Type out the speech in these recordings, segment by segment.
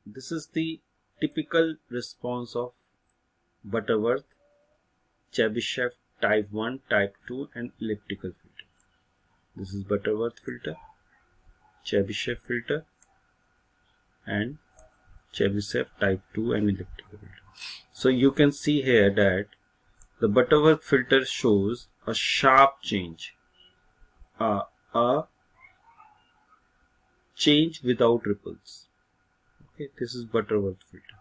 this is the typical response of Butterworth, Chebyshev type 1, type 2 and elliptical filter. This is Butterworth filter, Chebyshev filter and Chebyshev type 2 and elliptical filter. So you can see here that the Butterworth filter shows a sharp change, a change without ripples. Okay, this is Butterworth filter.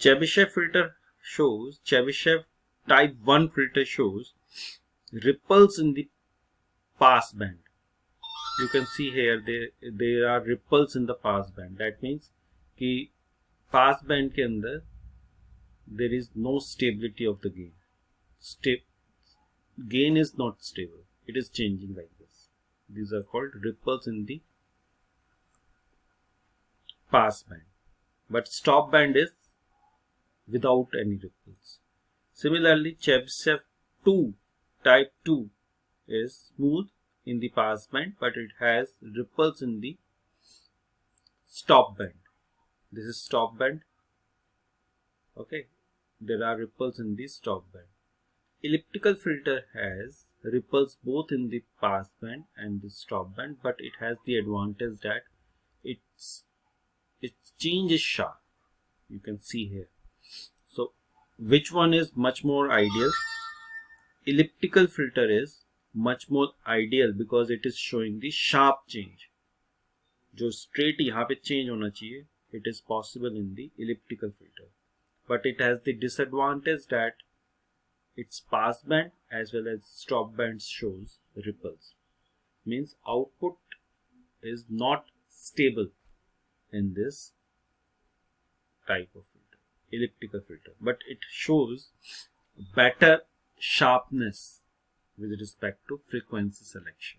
Chebyshev filter shows, Chebyshev type 1 filter shows ripples in the pass band. You can see here there are ripples in the pass band. That means कि pass band के अंदर there is no stability of the gain. Gain is not stable. It is changing like this. These are called ripples in the pass band. But stop band is without any ripples. Similarly, Chebyshev 2 type 2 is smooth in the pass band, but it has ripples in the stop band. This is stop band. Okay, there are ripples in the stop band. Elliptical filter has ripples both in the pass band and the stop band, but it has the advantage that its change is sharp. You can see here. So which one is much more ideal? Elliptical filter is much more ideal because it is showing the sharp change. जो straight यहाँ पे change होना चाहिए, it is possible in the elliptical filter, but it has the disadvantage that its pass band as well as stop band shows ripples. Means output is not stable in this type of filter, elliptical filter, but it shows better sharpness with respect to frequency selection,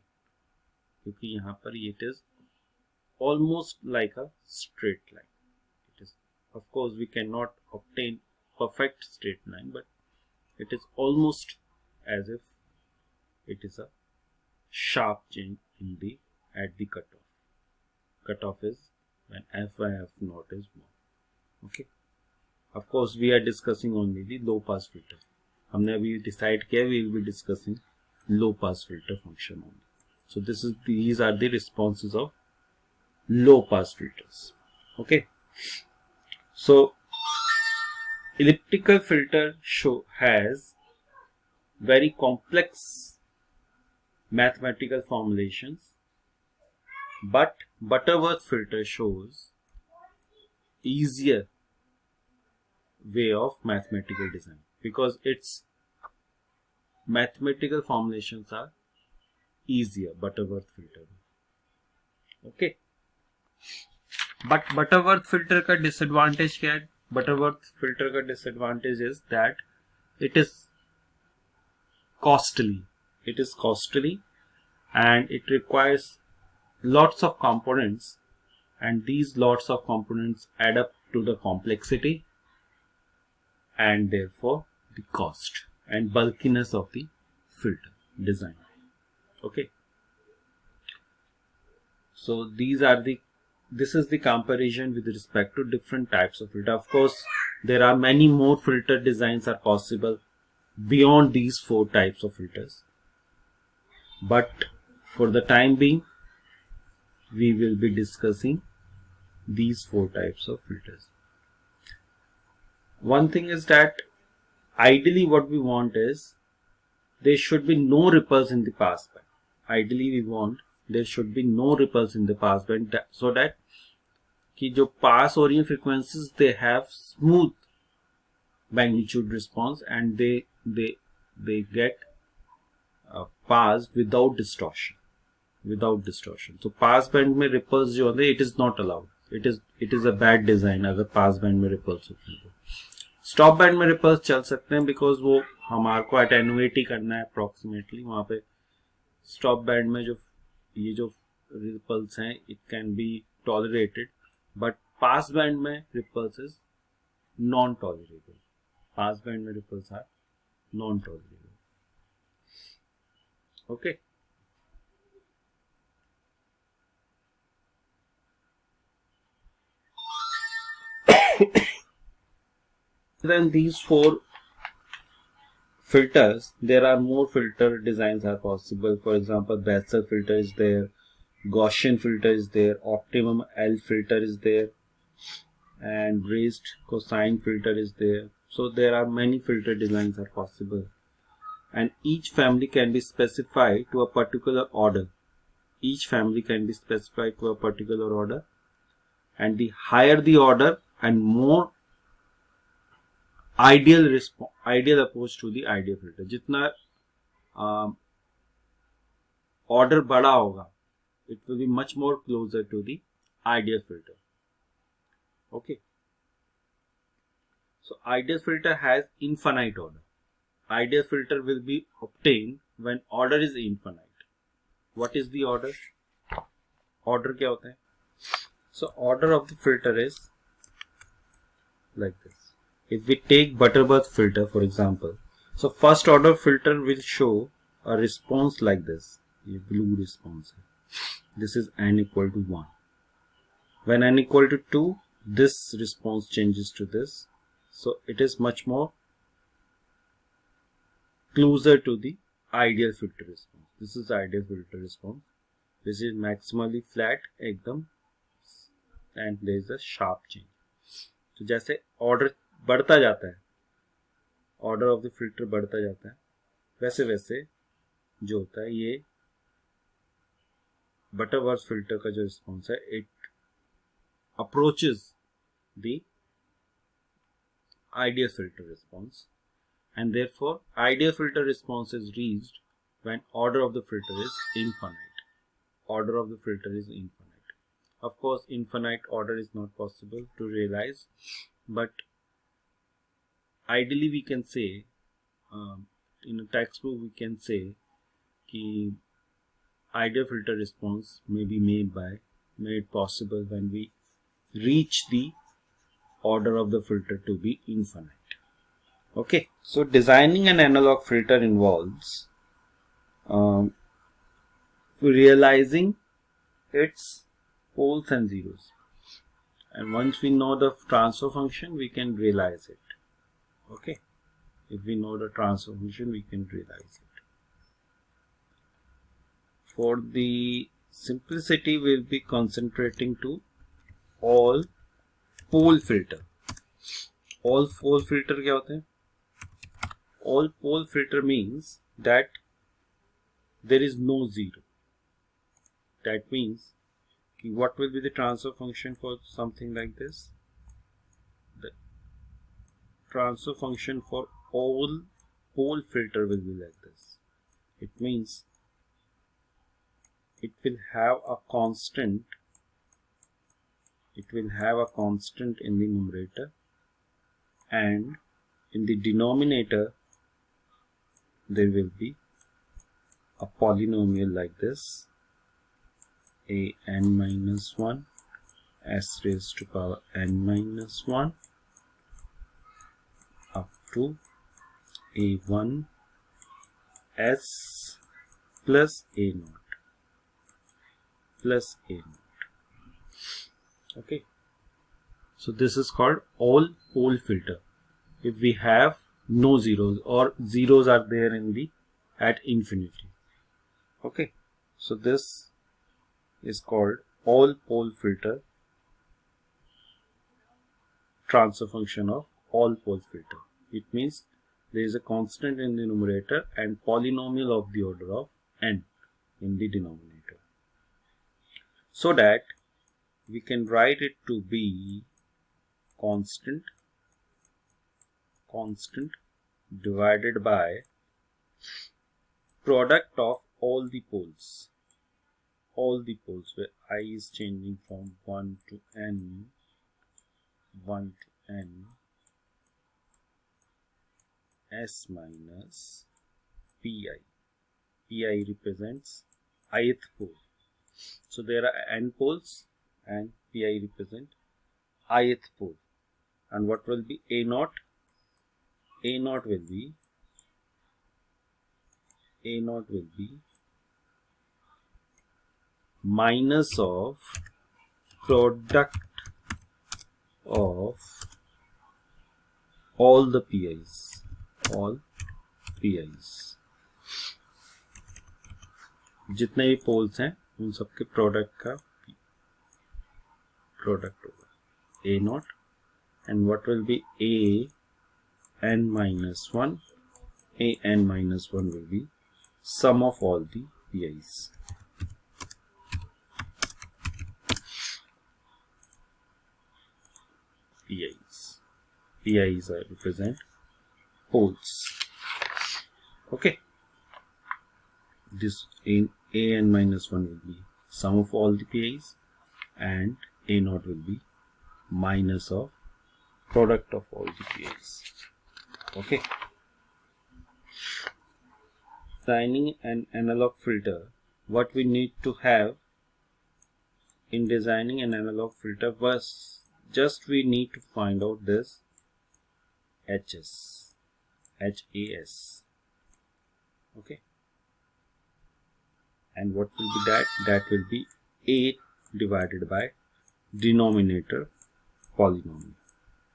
क्योंकि यहाँ पर it is almost like a straight line. It is, of course, we cannot obtain perfect straight line, but it is almost as if it is a sharp change in the at the cutoff. Cutoff is when f by f naught is 1. Okay. Of course, we are discussing only the low pass filter. हमने अभी decide किया we will be discussing low pass filter function only. So these are the responses of low pass filters. Okay. So elliptical filter has very complex mathematical formulations, but Butterworth filter shows easier way of mathematical design because its mathematical formulations are easier. Butterworth filter. Okay. But Butterworth filter का disadvantage क्या है? Butterworth filter का disadvantage is that it is costly. It is costly and it requires lots of components, and these lots of components add up to the complexity and therefore the cost and bulkiness of the filter design. Okay. So this is the comparison with respect to different types of filter. Of course, there are many more filter designs are possible beyond these 4 types of filters, but for the time being we will be discussing these 4 types of filters. One thing is that ideally what we want is there should be no ripples in the pass band. Ideally we want there should be no ripples in the pass band, so that कि जो pass हो रही frequencies they have smooth magnitude response and they get passed without distortion. So pass band में ripples जो होते it is not allowed. It is a bad design अगर pass band में ripples होते हैं. Stop band में ripples चल सकते हैं because वो हमारे को attenuate ही करना है approximately. वहाँ पे stop band में जो ये जो ripples हैं it can be tolerated, but pass band में ripples is non-tolerable. Pass band में ripples are non-tolerable. Okay. Then these 4 filters, there are more filter designs are possible. For example, Bessel filter is there, Gaussian filter is there, optimum L filter is there, and raised cosine filter is there. So there are many filter designs are possible, and each family can be specified to a particular order. Each family can be specified to a particular order, and the higher the order and more ideal approach to the ideal filter. जितना order बड़ा होगा, it will be much more closer to the ideal filter. Okay. So ideal filter has infinite order. Ideal filter will be obtained when order is infinite. What is the order? Order क्या होता है? So order of the filter is like this. If we take Butterworth filter, for example, so first order filter will show a response like this, a blue response. This is n equal to 1. When n equal to 2, this response changes to this. So it is much more closer to the ideal filter response. This is the ideal filter response. This is maximally flat, ekdam, and there is a sharp change. तो जैसे order बढ़ता जाता है, order of the filter बढ़ता जाता है, वैसे वैसे जो होता है ये बटरवर्थ फिल्टर का जो रिस्पॉन्स है, it approaches the ideal filter response, and therefore ideal filter response is reached when order of the filter is infinite. Order of the filter is infinite. Of course infinite order is not possible to realise, but ideally we can say, in a textbook we can say कि ideal filter response may be made possible when we reach the order of the filter to be infinite. Okay, so designing an analog filter involves realizing its poles and zeros, and once we know the transfer function we can realize it. Okay, if we know the transfer function we can realize it. For the simplicity we'll be concentrating to all pole filter. All pole filter क्या होते हैं? All pole filter means that there is no zero. That means what will be the transfer function for something like this? The transfer function for all pole filter will be like this. It means it will have a constant. It will have a constant in the numerator, and in the denominator there will be a polynomial like this, a n minus 1 s raised to power n minus 1 up to a1 s plus a naught plus a naught. Okay, so this is called all pole filter. If we have no zeros or zeros are there in the at infinity. Okay, so this is called all pole filter, transfer function of all pole filter. It means there is a constant in the numerator and polynomial of the order of n in the denominator, so that we can write it to be constant divided by product of all the poles where I is changing from 1 to n, s minus pi. Pi represents ith pole. So there are n poles and pi represent ith pole. And what will be a naught? A naught will be minus of product of all the PIs, all PIs, जितने भी poles हैं उन सबके product का product होगा A naught, and what will be A n minus 1? A n minus 1 will be sum of all the PIs. PIs represent poles. Okay. This in A n minus 1 will be sum of all the PIs, and A naught will be minus of product of all the PIs. Okay. Designing an analog filter, what we need to have in designing an analog filter was just we need to find out this HAS. Okay. And what will be that? That will be A divided by denominator polynomial.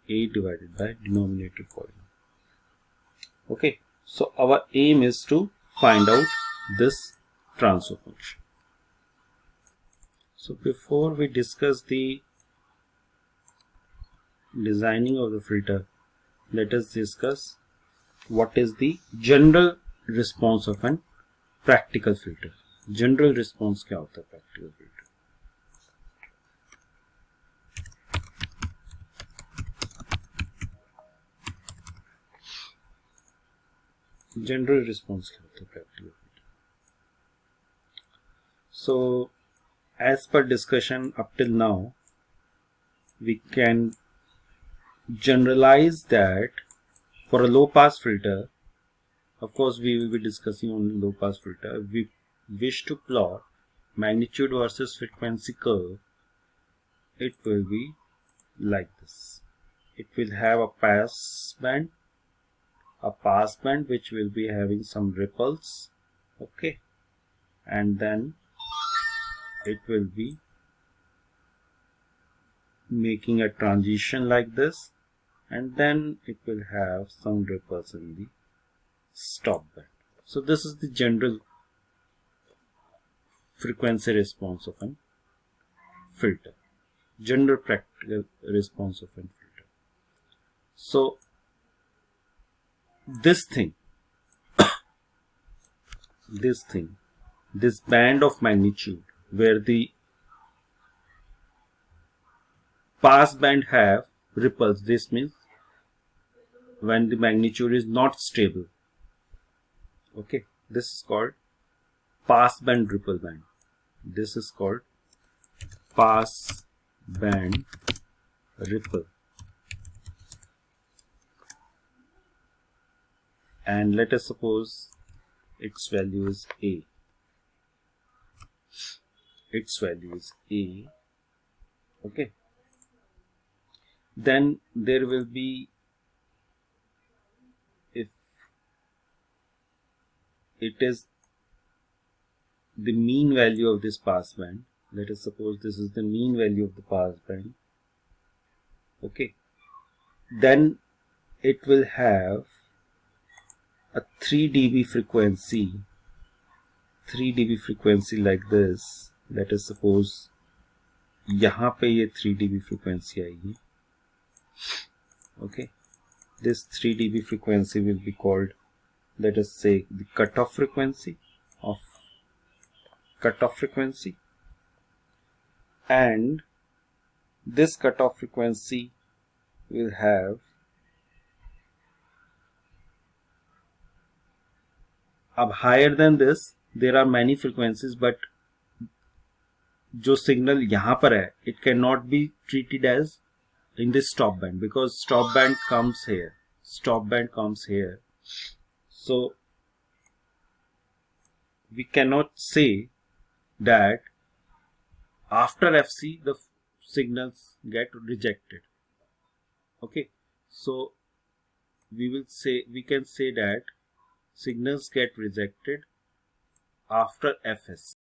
A divided by denominator polynomial. Okay. So our aim is to find out this transfer function. So before we discuss the designing of the filter, let us discuss what is the general response of an practical filter. General response क्या होता है practical filter? General response क्या होता है practical filter? So as per discussion up till now, we can generalize that for a low pass filter, of course we will be discussing only low pass filter, we wish to plot magnitude versus frequency curve, it will be like this. It will have a pass band which will be having some ripples, okay, and then it will be making a transition like this, and then it will have some ripples in the stop band. So this is the general frequency response of an filter, general practical response of an filter. So this band of magnitude where the pass band have ripples, this means when the magnitude is not stable, okay, this is called pass band ripple band. This is called pass band ripple. And let us suppose its value is A. Its value is A. Okay. Then there will be, if it is the mean value of this pass band, let us suppose this is the mean value of the pass band, okay, then it will have a 3 dB frequency, like this. Let us suppose यहाँ पे ये 3 dB frequency आएगी, okay. This 3 dB frequency will be called, let us say, the cutoff frequency, and this cutoff frequency will have higher than this. There are many frequencies, but जो signal यहाँ पर है, it cannot be treated as in this stop band, because stop band comes here. So we cannot say that after FC the signals get rejected. Okay, so we can say that signals get rejected after FS.